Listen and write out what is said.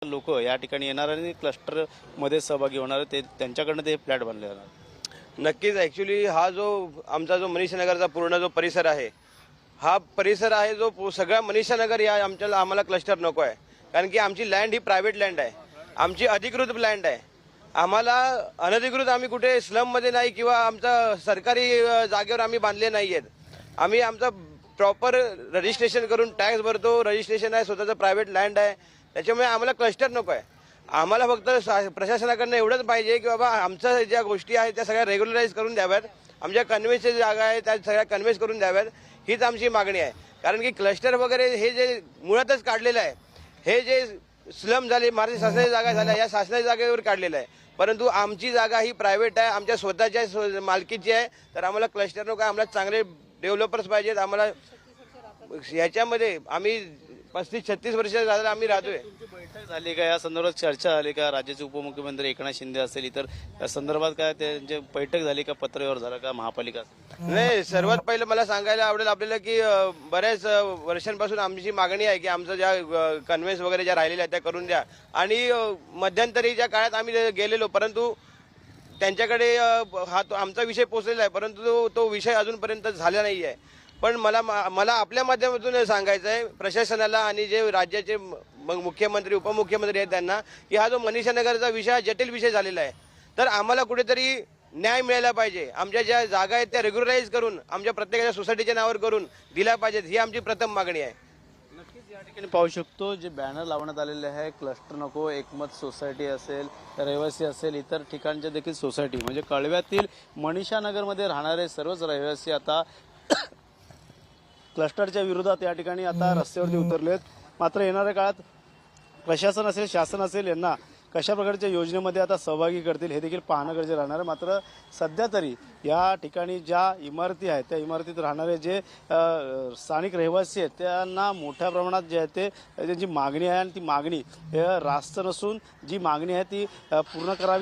लोक या ठिकाणी येणार आणि क्लस्टर मध्ये सहभागी होणार, ते त्यांच्याकडनं ते फ्लॅट बांधले जाणार। नक्कीच ॲक्च्युली हा जो आमचा जो मनीषानगरचा पूर्ण जो परिसर आहे, हा परिसर आहे जो सगळा मनीषानगर या आम्हाला क्लस्टर नको आहे। कारण की आमची लँड ही प्रायव्हेट लँड आहे, आमची अधिकृत लँड आहे। आम्हाला अनधिकृत आम्ही कुठे स्लममध्ये नाही किंवा आमचा सरकारी जागेवर आम्ही बांधले नाही आहेत। आम्ही आमचा प्रॉपर रजिस्ट्रेशन करून टॅक्स भरतो, रजिस्ट्रेशन आहे, स्वतःचं प्रायव्हेट लँड आहे, त्याच्यामुळे आम्हाला क्लस्टर नको आहे। आम्हाला फक्त प्रशासनाकडनं एवढंच पाहिजे की बाबा आमच्या ज्या गोष्टी आहेत त्या सगळ्या रेग्युलराईज करून द्याव्यात, आमच्या कन्व्हेन्सच्या जागा आहेत त्या सगळ्या कन्व्हेन्स करून द्याव्यात, हीच आमची मागणी आहे। कारण की क्लस्टर वगैरे हे जे मुळातच काढलेलं आहे, हे जे स्लम झाले महाराष्ट्र शासनाची जागा झाल्या या शासनाच्या जागेवर काढलेलं आहे, परंतु आमची जागा ही प्रायव्हेट आहे, आमच्या स्वतःच्या मालकीची आहे। तर आम्हाला क्लस्टर नको आहे, आम्हाला चांगले डेव्हलपर्स पाहिजेत। आम्हाला याच्यामध्ये आम्ही 35-36 वर्ष झालं आम्ही राहतोय। बैठक झाली का, या संदर्भात चर्चा झाली का? राज्याचे उपमुख्यमंत्री एकनाथ शिंदे असेल, इतर या संदर्भात काय त्यांची बैठक झाली का? पत्रव्यवहार झाला का महापालिका? नाही, सर्वात पहिलं मला सांगायला आवडेल आपल्याला की बऱ्याच वर्षांपासून आमची मागणी आहे की आमचं ज्या कन्व्हेन्स वगैरे ज्या राहिलेल्या आहेत त्या करून द्या। आणि मध्यंतरीच्या काळात आम्ही गेलेलो, परंतु त्यांच्याकडे आमचा विषय पोहोचलेला आहे, परंतु तो विषय अजूनपर्यंत झाला नाही आहे। पण मला आपल्या माध्यमातून सांगायचं आहे प्रशासनाला आणि जे राज्याचे मुख्यमंत्री उपमुख्यमंत्री आहेत त्यांना की हा जो मनीषानगरचा विषय जटिल विषय झालेला आहे, तर आम्हाला कुठेतरी न्याय मिळायला पाहिजे। आमच्या ज्या जागा आहेत त्या रेग्युलराईज करून आमच्या प्रत्येकाच्या सोसायटीच्या नावावर करून दिल्या पाहिजेत, ही आमची प्रथम मागणी आहे। नक्कीच या ठिकाणी पाहू शकतो जे बॅनर लावण्यात आलेले आहे, क्लस्टर नको, एकमत सोसायटी असेल, रहिवासी असेल, इतर ठिकाणच्या देखील सोसायटी म्हणजे कळव्यातील मनीषानगरमध्ये राहणारे सर्वच रहिवासी आता क्लस्टरच्या विरोधात या ठिकाणी आता रस्त्यावरती उतरलेत। मात्र येणाऱ्या काळात प्रशासन असेल, शासन असेल, यांना कशा प्रकारच्या योजनेमध्ये आता सहभागी करतील हे देखील पाहणं गरजेचं राहणार आहे। मात्र सध्या तरी या ठिकाणी ज्या इमारती आहेत त्या इमारतीत राहणारे जे स्थानिक रहिवासी आहेत त्यांना मोठ्या प्रमाणात जे आहे ते त्यांची मागणी आहे आणि ती मागणी रास्त नसून जी मागणी आहे ती पूर्ण करावी